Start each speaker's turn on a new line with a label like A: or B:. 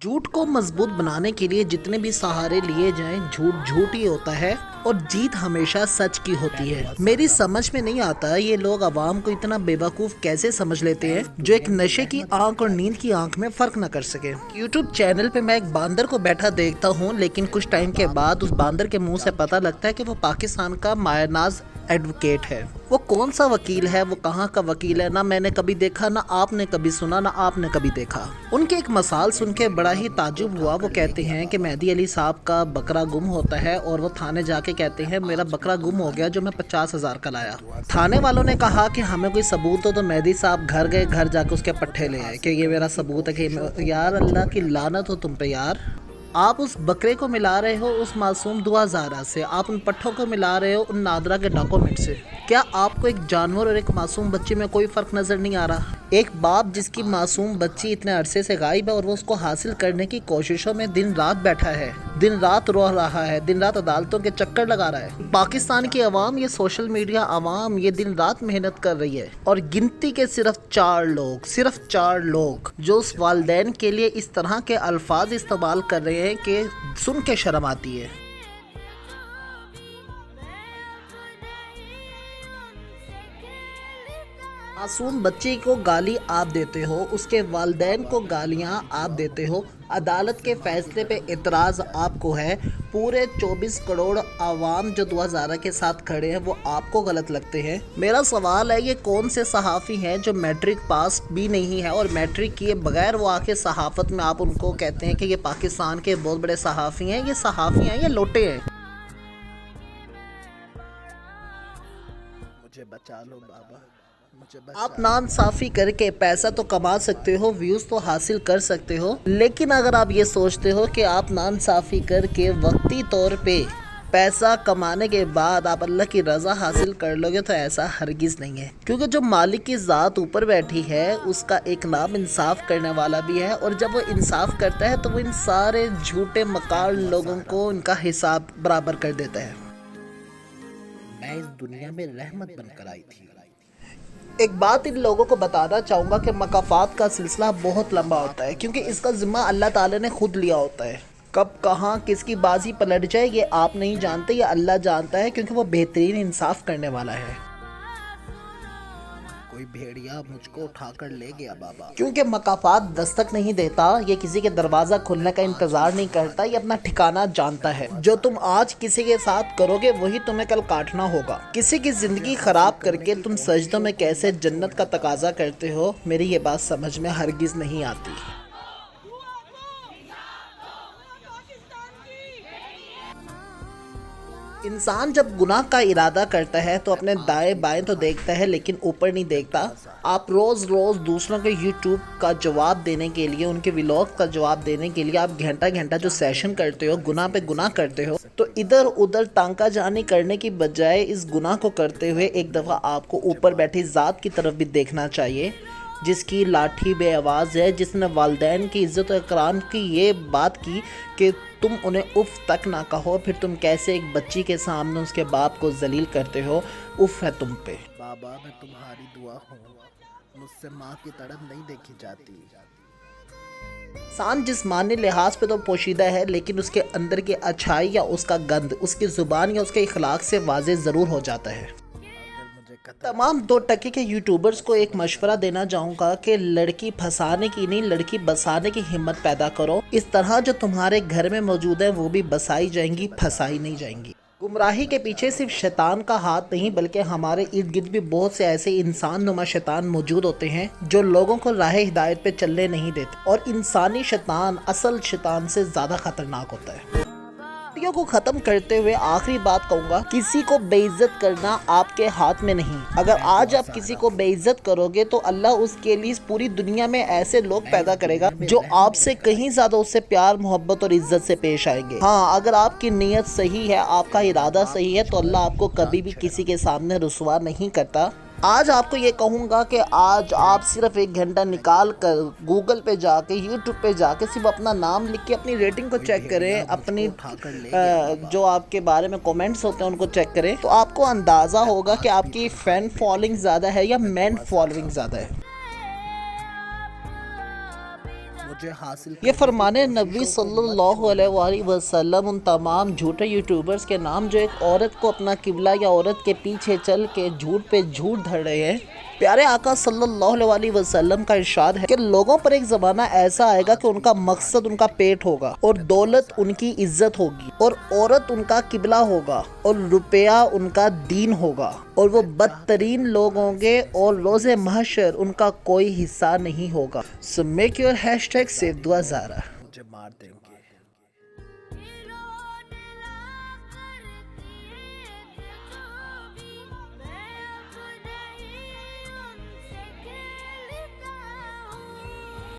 A: झूठ को मजबूत बनाने के लिए जितने भी सहारे लिए जाएं, झूठ झूठ ही होता है और जीत हमेशा सच की होती है। मेरी समझ में नहीं आता ये लोग आवाम को इतना बेवकूफ कैसे समझ लेते हैं जो एक नशे की आंख और नींद की आंख में फर्क न कर सके। यूट्यूब चैनल पे मैं एक बांदर को बैठा देखता हूँ, लेकिन कुछ टाइम के बाद उस बांदर के मुंह से पता लगता है कि वो पाकिस्तान का मायनाज एडवोकेट है। वो कौन सा वकील है, वो कहाँ का वकील है, ना मैंने कभी देखा, ना आपने कभी सुना, ना आपने कभी देखा। उनके एक मसाल सुन के बड़ा ही ताजुब हुआ। वो कहते हैं कि मेहदी अली साहब का बकरा गुम होता है और वो थाने जाके कहते हैं मेरा बकरा गुम हो गया जो मैं 50,000 का लाया। थाने वालों ने कहा कि हमें कोई सबूत हो, तो मेहदी साहब घर गए, घर जाके उसके पट्टे ले आए कि ये मेरा सबूत है कि यार अल्लाह की लानत हो तुम पे यार। आप उस बकरे को मिला रहे हो उस मासूम दुआ ज़ारा से, आप उन पट्टों को मिला रहे हो उन नादरा के डॉक्यूमेंट से। क्या आपको एक जानवर और एक मासूम बच्चे में कोई फ़र्क नज़र नहीं आ रहा? एक बाप जिसकी मासूम बच्ची इतने अरसे से गायब है और वो उसको हासिल करने की कोशिशों में दिन रात बैठा है, दिन रात रो रहा है, दिन रात अदालतों के चक्कर लगा रहा है। पाकिस्तान की आवाम, ये सोशल मीडिया आवाम, ये दिन रात मेहनत कर रही है और गिनती के सिर्फ 4 लोग जो उस वालदैन के लिए इस तरह के अल्फाज इस्तेमाल कर रहे हैं कि सुन के शर्म आती है। मासूम बच्चे को गाली आप देते हो, उसके वालिदैन को गालियां आप देते हो, अदालत के फैसले पे इतराज़ आपको है। पूरे 24 करोड़ आवाम जो दुआ ज़ारा के साथ खड़े हैं वो आपको गलत लगते हैं। मेरा सवाल है, ये कौन से सहाफ़ी हैं जो मैट्रिक पास भी नहीं है और मैट्रिक किए बगैर वो आके सहाफ़त में आप उनको कहते हैं कि ये पाकिस्तान के बहुत बड़े सहाफ़ी हैं? ये सहाफ़ी हैं, ये लोटे हैं। मुझे बचा लो बाबा, आप नाइंसाफी करके पैसा तो कमा सकते हो, व्यूज़ तो हासिल कर सकते हो, लेकिन अगर आप ये सोचते हो कि आप नाइंसाफी करके वक्ती तौर पे पैसा कमाने के बाद आप अल्लाह की रज़ा हासिल कर लोगे, तो ऐसा हरगिज़ नहीं है। क्योंकि जो मालिक की ज़ात ऊपर बैठी है उसका एक नाम इंसाफ करने वाला भी है, और जब वो इंसाफ करता है तो वो इन सारे झूठे मकार लोगों को इनका हिसाब बराबर कर देता है। मैं इस दुनिया में रहमत बनकर आई थी। एक बात इन लोगों को बताना चाहूँगा कि मकाफ़ात का सिलसिला बहुत लंबा होता है, क्योंकि इसका ज़िम्मा अल्लाह ताला ने खुद लिया होता है। कब कहाँ किसकी बाजी पलट जाए ये आप नहीं जानते, ये अल्लाह जानता है, क्योंकि वो बेहतरीन इंसाफ करने वाला है। कोई भेड़िया मुझको उठाकर ले गया बाबा। क्योंकि मकाफ़ात दस्तक नहीं देता, ये किसी के दरवाज़ा खुलने का इंतज़ार नहीं करता, ये अपना ठिकाना जानता है। जो तुम आज किसी के साथ करोगे वही तुम्हें कल काटना होगा। किसी की ज़िंदगी ख़राब करके तुम सजदों में कैसे जन्नत का तकाजा करते हो, मेरी ये बात समझ में हरगिज़ नहीं आती। इंसान जब गुनाह का इरादा करता है तो अपने दाएं बाएं तो देखता है, लेकिन ऊपर नहीं देखता। आप रोज़ दूसरों के यूट्यूब का जवाब देने के लिए, उनके व्लॉग का जवाब देने के लिए आप घंटा जो सेशन करते हो, गुनाह पे गुनाह करते हो, तो इधर उधर टांका जानी करने की बजाय इस गुनाह को करते हुए एक दफ़ा आपको ऊपर बैठी ज़ात की तरफ भी देखना चाहिए, जिसकी लाठी बे आवाज़ है, जिसने वालिदैन की इज़्ज़त और इकराम की ये बात की कि तुम उन्हें उफ़ तक ना कहो, फिर तुम कैसे एक बच्ची के सामने उसके बाप को जलील करते हो। उफ़ है तुम पे। बाबा मैं तुम्हारी दुआ हूँ, मुझसे माँ की तड़प नहीं देखी जाती। इंसान जिस्मानी लिहाज पे तो पोशीदा है, लेकिन उसके अंदर की अच्छाई या उसका गंद उसकी ज़ुबान या उसके इखलाक से वाज़े ज़रूर हो जाता है। तमाम 2 टके के यूट्यूबर्स को एक मशवरा देना चाहूँगा कि लड़की फंसाने की नहीं, लड़की बसाने की हिम्मत पैदा करो। इस तरह जो तुम्हारे घर में मौजूद है वो भी बसाई जाएंगी, फंसाई नहीं जाएंगी। गुमराही के पीछे सिर्फ शैतान का हाथ नहीं, बल्कि हमारे इर्द गिर्द भी बहुत से ऐसे इंसान नुमा शैतान मौजूद होते हैं जो लोगों को राह हिदायत पे चलने नहीं देते, और इंसानी शैतान असल शैतान से ज़्यादा खतरनाक होता है। वीडियो को ख़त्म करते हुए आखिरी बात कहूँगा, किसी को बेइज्जत करना आपके हाथ में नहीं। अगर आज आप किसी को बेइज्जत करोगे तो अल्लाह उसके लिए इस पूरी दुनिया में ऐसे लोग पैदा करेगा जो आपसे कहीं ज़्यादा उससे प्यार मोहब्बत और इज्जत से पेश आएंगे। हाँ, अगर आपकी नीयत सही है, आपका इरादा सही है, तो अल्लाह आपको कभी भी किसी के सामने रुसवा नहीं करता। आज आपको ये कहूँगा कि आज आप सिर्फ 1 घंटा निकाल कर गूगल पे जाके, यूट्यूब पे जाके सिर्फ अपना नाम लिख के अपनी रेटिंग को चेक करें, अपनी जो आपके बारे में कमेंट्स होते हैं उनको चेक करें, तो आपको अंदाज़ा होगा कि आपकी फ़ैन फॉलोइंग ज़्यादा है या मैन फॉलोइंग ज़्यादा है। مجھے حاصل یہ فرمان نبی صلی اللہ علیہ وآلہ وسلم ان تمام جھوٹے یوٹیوبرز کے نام جو ایک عورت کو اپنا قبلہ یا عورت کے پیچھے چل کے جھوٹ پہ جھوٹ دھڑ رہے ہیں۔ پیارے آقا صلی اللہ علیہ وسلم کا ارشاد ہے کہ لوگوں پر ایک زمانہ ایسا آئے گا کہ ان کا مقصد ان کا پیٹ ہوگا، اور دولت ان کی عزت ہوگی، اور عورت ان کا قبلہ ہوگا، اور روپیہ ان کا دین ہوگا، اور وہ بدترین لوگ ہوں گے، اور روز محشر ان کا کوئی حصہ نہیں ہوگا۔ So make your hashtag save دعا زارا۔ مجھے مار دیں گے۔